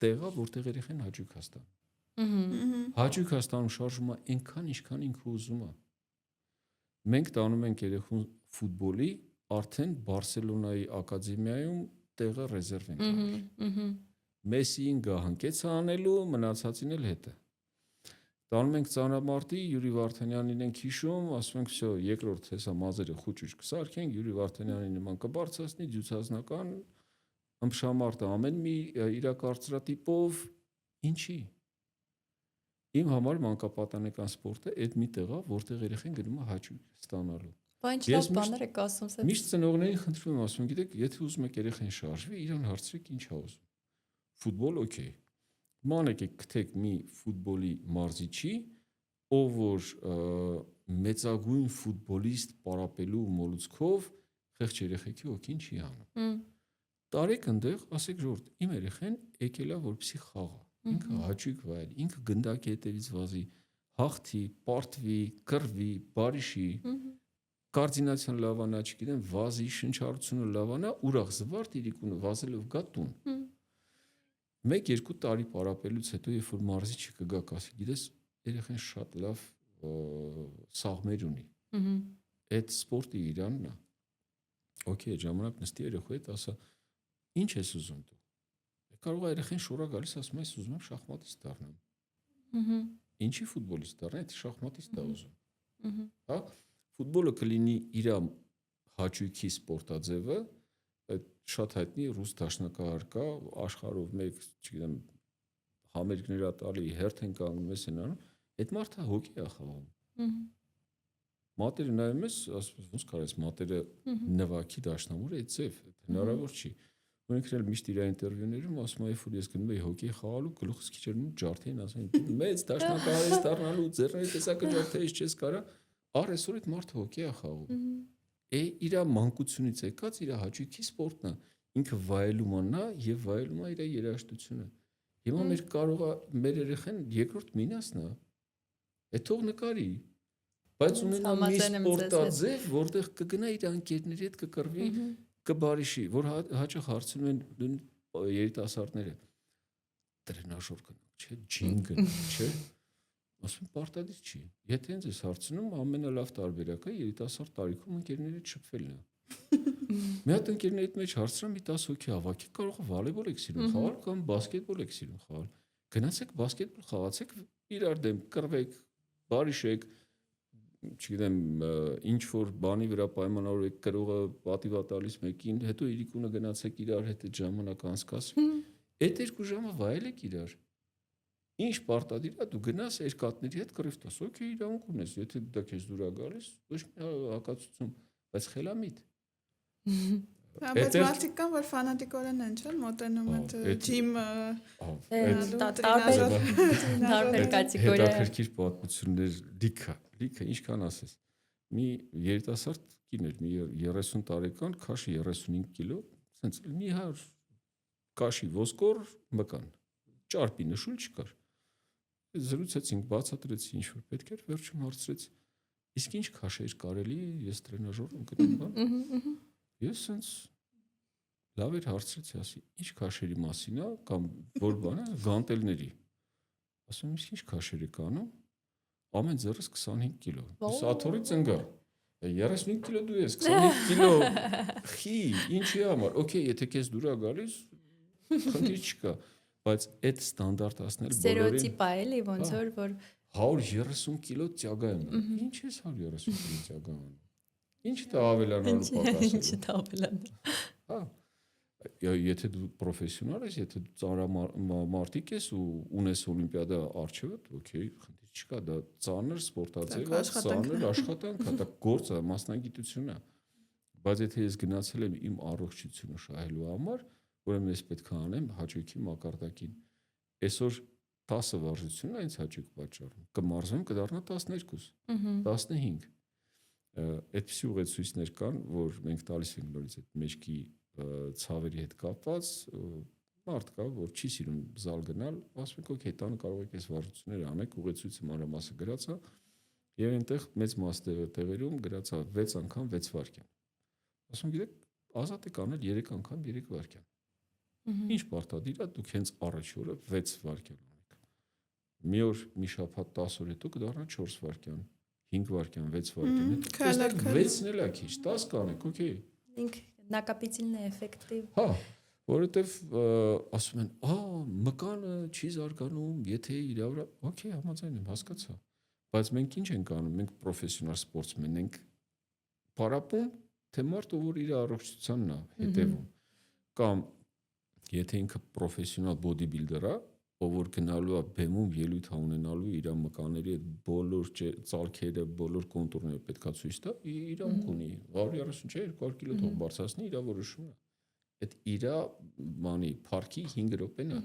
տեղ է, որտեղ երեխան հաճույք է ստանում։ Հաճույք է ստանում շարժումը այնքան, ինչքան ինքը ուզում է։ Մենք տանում ենք երեխուն ֆուտբոլի, արդեն Բարսելոնայի ակադեմիայում տեղը ռեզերվ ենք արել։ Մեսիին գա հնկեց անելու, մնացածին էլ հետը։ Տանում ենք ծանրամարտի, Յուրի Վարդանյանին ենք հիշում, ասում ենք, «Վсё, երկրորդ հեսա մազերը խուճուճ կսարքենք, Յուրի Վարդանյանի նման կբարձրացնի, դյուցազնական ըմբշամարտը ամեն մի իր կարծրատիպով, ինչի»։ Իմ համար մանկապատանեկան սպորտը այդ մի տեղ է, որտեղ երեխան գնում է հաճույք ստանալու։ Բա ինչ լավ բաներ եք ասում, սա։ Միշտ ծնողներին խնդրում եմ, ասում եմ, գիտեք, եթե ուզում եք երեխան շարժվի, իրան հարցրեք ինչ ա ուզում։ Ֆուտբոլ, օքեյ։ Մանեք եք գտեք մի ֆուտբոլի մարզիչի, ով որ մեծագույն ֆուտբոլիստ պարապելու մոլուցքով խեղճ երեխեքի օքին չի անում։ Տարեք ընդեղ, ասեք ժողովուրդ, իմ երեխան եկել է որպեսզի խաղա։ Ինքը հաճույք վայելի, ինքը գնդակի հետևից վազի, հաղթի, պարտվի, կռվի, բարիշի, կոորդինացիան լավանա, չգիտեմ, վազի, շնչառությունը լավանա, ուրախ զվարթ իրիկունը վազելով գա տուն։ 1-2 տարի պարապելուց հետո, երբ որ մարզիչը կգա կասի, գիտես, երեխան շատ լավ սաղմեր ունի։ Այդ սպորտը իրանն է։ Okay, ժամանակ նստի երեխու հետ, ասա, ինչ ես ուզում դու։ Կարող է երեխան շորա գալիս, ասում ես ուզում եմ շախմատիստ դառնամ։ Ինչի ֆուտբոլիստ դառնա, եթե շախմատիստ դա ուզում։ Հա, ֆուտբոլը կլինի իր հաճույքի սպորտաձևը, այդ շատ հայտնի ռուս դաշնակահար կա, աշխարհով մեկ, չգիտեմ, համերգներ տալի, հերթ են կանգնում, ես են անում, այդ մարդը հոկի է խաղում։ Մատերը նայում ես, ասում ես, ոնց կարես մատերը նվագի դաշնամուրը, այդ ձև, հնարավոր չի։ Ունենք էլ միշտ իր ինտերվյուներում ասում է, որ ես գնում եի հոկեյ խաղալու, գլուխս քիչ երնում ջարդային, ասում են, մեծ դաշնակահար ես դառնալու, ձեռների տեսակը ջարդեից չես կարա, առ այսօր այդ մարդը հոկեյ է խաղում։ Իր մանկությունից եկած իր հաճույքի սպորտն է։ ինքը վայելում անա եւ վայելում է իր երաժշտությունը։ Հիմա մեր կարողա մեր երեխան երկրորդ մինասն է։ Է թող նկարի։ Բայց ունենա մի սպորտաձև, որտեղ կգնա իր ընկերների հետ կկռվի, կբարիշի, որ հաճախ հարցնում են երիտասարդները տրենաժոր գնանք, չէ, ջիմ գնանք, չէ։ Ասում եմ պարտադիր չի։ Եթե ինձ ես հարցնում, ամենալավ տարբերակը երիտասարդ տարիքում ընկերների հետ շփվելն է։ Մի հատ ընկերների մեջ հարցրում մի 10 հոգի հավաքի, կարող է վոլեյբոլ եք սիրում խաղալ կամ բասկետբոլ եք սիրում խաղալ։ Գնացեք բասկետբոլ խաղացեք, իրար դեմ կռվեք, բարիշեք, չգիտեմ, ինչ որ բանի վրա պայմանավորեք, կրողը պատիվա տալիս մեկին, հետո իրիկունը գնացեք իրար հետ ժամանակ անցկացրեք։ Այդ 2 ժամը վայելեք իրար։ Ինչ պարտադիր է դու գնաս երկաթների հետ կռիվ տաս, օքեյ, իրավունք ունես, եթե դա քեզ դուր է գալիս, ոչ մի հակացություն, բայց խելամիտ։ Բայց մարդիկ կան, որ ֆանատիկորեն են, չէ՞, մոտենում են ջիմը, տարբեր կատեգորիա։ Հետաքրքիր պատմություններ լիքը, ինչքան ասես։ Մի երիտասարդ կին էր, մի 30 տարեկան, քաշի 35 կիլո, սենց մի հար կաշի ոսկոր մկան, ճարպի նշույլ չկար։ Զրուցեցինք, բացատրեցի ինչ որ պետք էր, վերջում հարցրեց, իսկ ինչ քաշեր կարելի է, ես տրենաժոր եմ գնում։ Ես սենց լավ էր հարցրեցի, ասի, ինչ քաշերի մասին է, կամ որ բան է, գանտելների։ Ասում եմ, իսկ ինչ քաշեր եք անում, ամեն ձեռս 25 կիլո։ Ես աթոռի ծնգա, 35 կիլո դու ես, 25 կիլո, խի, ինչի համար, օքեյ, եթե քեզ դուր է գալիս, խնդիր չկա, բայց այդ ստանդարտացնել բոլորին։ Ստերեոտիպ է, էլի, ոնց որ 130 կիլո ծյագա եմ, ինչ ես 130 կիլո ծյագա անում։ Ինչ դա ավելանալու պատասխան։ Ինչ դա ավելանալու։ Հա։ Եթե դու պրոֆեսիոնալ ես, եթե դու ծանրամարտիկ ես ու ունես օլիմպիադա առջևդ, օքեյ, խնդիր չկա, դա ծանր սպորտաձև է, ծանր աշխատանք է, դա գործ է, մասնագիտություն է։ Բայց եթե ես գնացել եմ իմ առողջությունը շահելու համար, ուրեմն ես պետք է անեմ հաճույքի մակարդակին։ Այսօր 10 վարժությունն է ինձ հաճույք պատճառում, կմարզվեմ կդառնա 12, 15։ Այդպիսի ուղեցույցներ կան, որ մենք տալիս ենք նորից այդ մեջքի ցավերի հետ կապված, մարդ կա, որ չի սիրում զալ գնալ, ասում եք, օքեյ, տանը կարող եք այս վարժությունները անեք, ուղեցույցը մանրամասը գրած է, եւ այնտեղ մեծ մաս տեղերում գրած է 6 անգամ 6 վայրկյան։ Ասում գիտեք, ազատ եք անել 3 անգամ 3 վայրկյան։ Ինչ պարտադիր է, դուք հենց առաջ օրը 6 վայրկյան անեք։ Մի օր մի շաբաթ 10 օր հետո կդառնա 4 վայրկյան, 5 վայրկյան, 6 վայրկյան, հետո 6-ն էլ է քիչ, 10 կանեք, օքեյ։ Ինք նակապիտիլն է էֆեկտիվ։ Հա, որովհետև ասում են, մկանը չի զարգանում, եթե իր վրա, օքեյ, համաձայն եմ, հասկացա։ Բայց մենք ինչ ենք անում, մենք պրոֆեսիոնալ սպորտսմեն ենք պարապում, թե մարդը որ իր առողջությանն է հետևում, կամ եթե ինքը պրոֆեսիոնալ բոդիբիլդեր է, ով որ գնալու է բեմում ելույթ ունենալու իր մկաների այդ բոլոր ծալքերը, բոլոր կոնտուրները պետքա ցույց տա, իրանք ունի 130 չէ 200 կիլո թող բարձրացնի, իր որոշումն է։ Այդ իր բանի парքի 5 րոպեն է։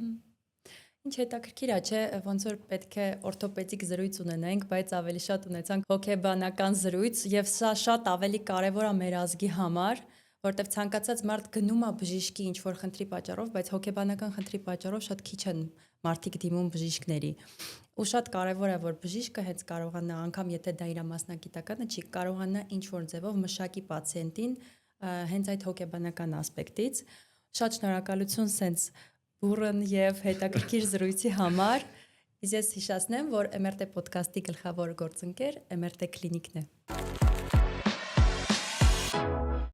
Ինչ հետաքրքիր է, չէ, ոնց որ պետք է օրթոպեդիկ զրույց ունենենք, բայց ավելի շատ ունեցանք հոգեբանական զրույց, եւ սա շատ ավելի կարեւոր է մեր ազգի համար, որտեղ ցանկացած մարդ գնում է բժիշկի ինչ որ խնդրի պատճառով, բայց հոգեբանական խնդրի պատճառով շատ քիչ են մարդիկ դիմում բժիշկների։ Ու շատ կարևոր է, որ բժիշկը հենց կարողանա, անգամ եթե դա իր մասնագիտականը չի, կարողանա ինչ որ ձևով մշակի պացիենտին հենց այդ հոգեբանական ասպեկտից։ Շատ շնորհակալություն սենց բուրըն եւ հետաքրքիր զրույցի համար։ Ես հիշեցնեմ, որ MRT podcast-ի գլխավոր գործընկեր MRT Clinic-ն է։